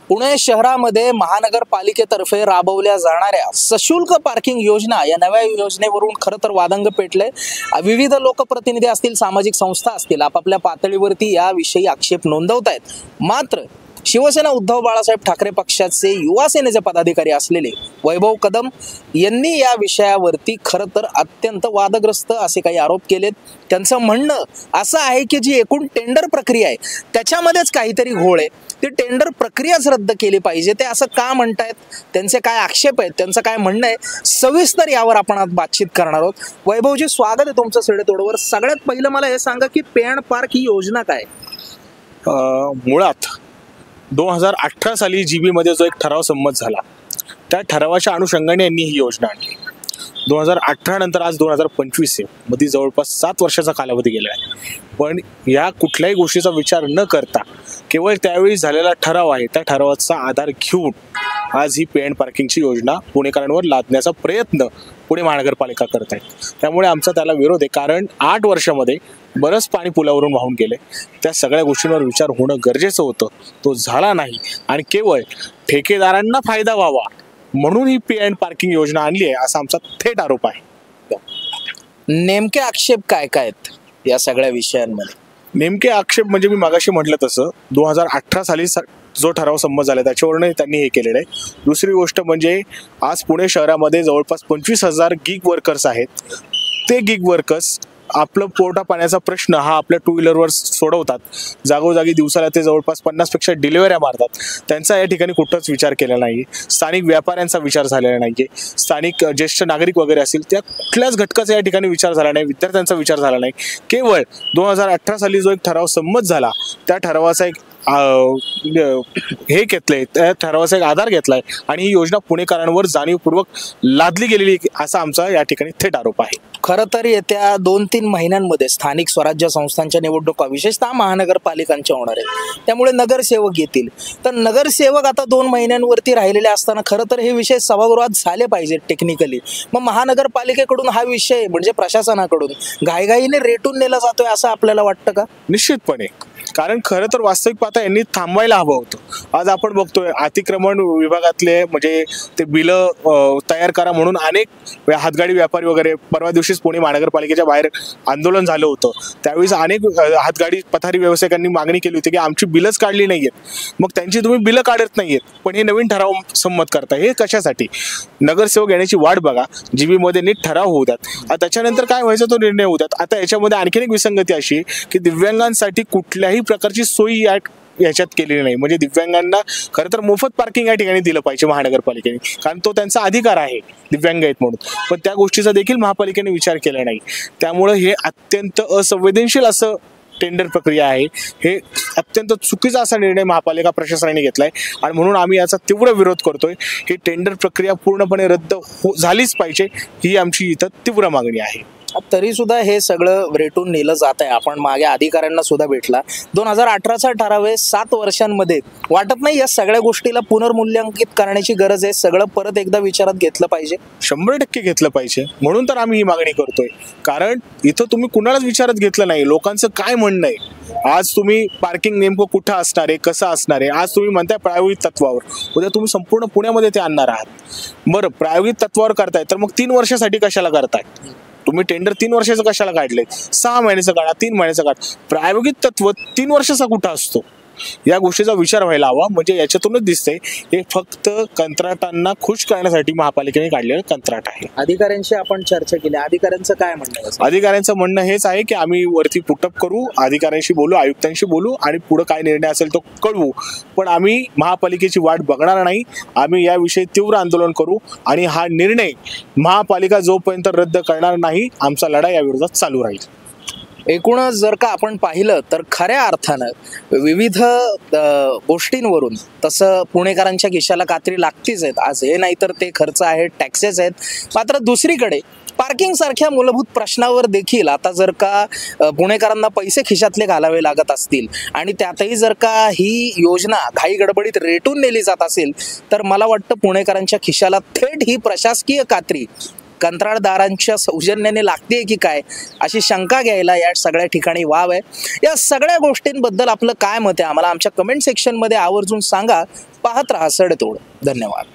पुणे शहरामध्ये महानगरपालिकेतर्फे राबवल्या जाणाऱ्या सशुल्क पार्किंग योजना या नव्या योजनेवरून खरं तर वादंग पेटले। विविध लोकप्रतिनिधी असतील, सामाजिक संस्था असतील, आपापल्या पातळीवरती याविषयी आक्षेप नोंदवत आहेत। मात्र शिवसेना उद्धव बाळासाहेब ठाकरे पक्षाचे युवा सेनेचे पदाधिकारी असलेले वैभव कदम यांनी या विषयावरती खरं तर अत्यंत वादग्रस्त असे काही आरोप केलेत। त्यांचं म्हणणं असं आहे की जी एकूण टेंडर प्रक्रिया आहे त्याच्यामध्येच काहीतरी घोळ आहे, ती टेंडर प्रक्रियाच रद्द केली पाहिजे। ते असं का म्हणतायत, त्यांचे काय आक्षेप आहेत, त्यांचं काय म्हणणं आहे, सविस्तर यावर आपण आज बातचीत करणार आहोत। वैभवजी, स्वागत आहे तुमचं सिडेतोडवर। सगळ्यात पहिलं मला हे सांगा की पे अँड पार्क ही योजना काय? मुळात 2018 साली जीबी मध्ये जो एक ठराव संमत झाला त्या ठरावाच्या अनुषंगाने यांनी ही योजना आणली। 2018 नंतर आज 2025 आहे, मध्ये जवळपास 7 वर्षाचा कालावधी गेला आहे। पण या कुठल्याही गोष्टीचा विचार न करता केवळ त्यावेळी झालेला ठराव आहे त्या ठरावाचा आधार घेऊन आज ही पे अँड पार्किंगची योजना पुणेकरांवर लादण्याचा प्रयत्न पुणे महानगरपालिका करत आहे। त्यामुळे आमचा त्याला विरोध आहे, कारण 8 वर्षामध्ये बरंच पाणी पुलावरून वाहून गेले। त्या सगळ्या गोष्टींवर विचार होणं गरजेचं होतं, तो झाला नाही आणि केवळ ठेकेदारांना फायदा व्हावा म्हणून ही पे अँड पार्किंग योजना आणली आहे असा आमचा थेट आरोप आहे। नेमके आक्षेप काय काय आहेत या सगळ्या विषयांमध्ये? नेमके आक्षेप म्हणजे मी मागाशी म्हटलं तसं 2018 साली जो ठराव संमत झाला त्याच्यावरून त्यांनी हे केलेलं आहे। दुसरी गोष्ट म्हणजे आज पुणे शहरामध्ये जवळपास 25,000 गिग वर्कर्स आहेत। ते गिग वर्कर्स आपलं पोटा पाण्याचा प्रश्न हा आपल्या टू व्हीलरवर सोडवतात, जागोजागी दिवसाला ते जवळपास 50 पेक्षा डिलिव्हऱ्या मारतात। त्यांचा या ठिकाणी कुठंच विचार केला नाही, स्थानिक व्यापाऱ्यांचा विचार झालेला नाहीये, स्थानिक ज्येष्ठ नागरिक वगैरे असतील त्या कुठल्याच घटकाचा या ठिकाणी विचार झाला नाही, विद्यार्थ्यांचा विचार झाला नाही। केवळ 2018 साली जो एक ठराव संमत झाला त्या ठरावाचा एक हे घेतलंय, त्या ठरावाचा एक आधार घेतलाय आणि ही योजना पुणेकरांवर जाणीवपूर्वक लादली गेलेली असा आमचा या ठिकाणी थेट आरोप आहे। खरं तर येत्या 2-3 महिन्यांमध्ये स्थानिक स्वराज्य संस्थांच्या निवडणुका विशेषतः महानगरपालिकांच्या होणार आहेत, त्यामुळे नगरसेवक येतील। तर नगरसेवक आता 2 महिन्यांवरती राहिलेले असताना खरं तर हे विषय सभागृहात झाले पाहिजे टेक्निकली। मग महानगरपालिकेकडून हा विषय म्हणजे प्रशासनाकडून घाईघाईने रेटून नेला जातोय असं आपल्याला वाटतं का? निश्चितपणे, कारण खरं तर वास्तविक पाहता यांनी थांबवायला हवं होतं। आज आपण बघतोय अतिक्रमण विभागातले म्हणजे ते बिलं तयार करा म्हणून अनेक हातगाडी व्यापारी वगैरे, परवा दिवशीच पुणे महानगरपालिकेच्या बाहेर आंदोलन झालं होतं, त्यावेळेस अनेक हातगाडी पथारी व्यावसायिकांनी मागणी केली होती की आमची बिलच काढली नाहीयेत। मग त्यांची तुम्ही बिलं काढत नाहीयेत पण हे नवीन ठराव संमत करता, हे कशासाठी? नगरसेवक येण्याची वाट बघा, जीबी मध्ये नीट ठराव होऊ द्यात, त्याच्यानंतर काय व्हायचं तो निर्णय होऊ द्यात। आता याच्यामध्ये आणखीन एक विसंगती अशी की दिव्यांगांसाठी कुठल्याही प्रकारची सोयी याच्यात केलेली नाही। म्हणजे दिव्यांगांना खरं तर मोफत पार्किंग या ठिकाणी दिलं पाहिजे महानगरपालिकेने, कारण तो त्यांचा अधिकार आहे दिव्यांग आहेत म्हणून, पण त्या गोष्टीचा देखील महापालिकेने विचार केला नाही। त्यामुळे हे अत्यंत असंवेदनशील असं टेंडर प्रक्रिया आहे, हे अत्यंत चुकीचा असा निर्णय महापालिका प्रशासनाने घेतलाय आणि म्हणून आम्ही याचा तीव्र विरोध करतोय। ही टेंडर प्रक्रिया पूर्णपणे रद्द झालीच पाहिजे, ही आमची इथं तीव्र मागणी आहे। तरी सुद्धा हे सगळं रेटून नेलं जात आहे। आपण मागे अधिकाऱ्यांना सुद्धा भेटला, 2018चा ठराव आहे, 7 वर्षांमध्ये वाटत नाही या सगळ्या गोष्टीला पुनर्मूल्यांकित करण्याची गरज आहे? सगळं परत एकदा विचारात घेतलं पाहिजे? 100% घेतलं पाहिजे, म्हणून तर आम्ही ही मागणी करतोय। कारण इथं तुम्ही कुणालाच विचारात घेतलं नाही, लोकांचं काय म्हणणं आहे। आज तुम्ही पार्किंग नेमकं कुठं असणार आहे, कसं असणार आहे, आज तुम्ही म्हणताय प्रायोगिक तत्वावर, उद्या तुम्ही संपूर्ण पुण्यामध्ये ते आणणार आहात। बरं, प्रायोगिक तत्वावर करताय तर मग 3 वर्षासाठी कशाला करताय? तुम्ही टेंडर 3 वर्षाचं कशाला काढलंय? 6 महिन्याचं काढा, 3 महिन्याचं काढा। प्रायोगिक तत्व 3 वर्षाचा कुठं असतो? या गोष्टीचा विचार व्हायला हवा। म्हणजे याच्यातूनच दिसतंय हे फक्त कंत्राटांना खुश करण्यासाठी महापालिकेने काढलेलं कंत्राट आहे। अधिकाऱ्यांशी आपण चर्चा केली, अधिकाऱ्यांचं काय म्हणणं आहे? अधिकाऱ्यांचं म्हणणं हेच आहे की आम्ही वरती पुटअप करू, अधिकाऱ्यांशी बोलू, आयुक्तांशी बोलू आणि पुढे काय निर्णय असेल तो कळवू, पण आम्ही महापालिकेची वाट बघणार नाही। आम्ही याविषयी तीव्र आंदोलन करू आणि हा निर्णय महापालिका जोपर्यंत रद्द करणार नाही आमचा लढा या विरोधात चालू राहील। एकूणच जर का आपण पाहिलं तर खऱ्या अर्थानं विविध गोष्टींवरून तसं पुणेकरांच्या खिशाला कात्री लागतीच आहेत। आज हे नाही तर ते खर्च आहेत, टॅक्सेस आहेत। मात्र दुसरीकडे पार्किंग सारख्या मूलभूत प्रश्नावर देखील आता जर का पुणेकरांना पैसे खिशातले घालावे लागत असतील आणि त्यातही जर का ही योजना घाई गडबडीत रेटून नेली जात असेल तर मला वाटतं पुणेकरांच्या खिशाला थेट ही प्रशासकीय कात्री कंत्राटदारांच्या सौजन्याने लागते की काय अशी शंका घ्यायला या सगळ्या ठिकाणी वाव आहे. या सगळ्या गोष्टींबद्दल आपलं काय मत आहे आम्हाला आमच्या कमेंट सेक्शनमध्ये आवर्जून सांगा. पाहत राहा सडेतोड. धन्यवाद.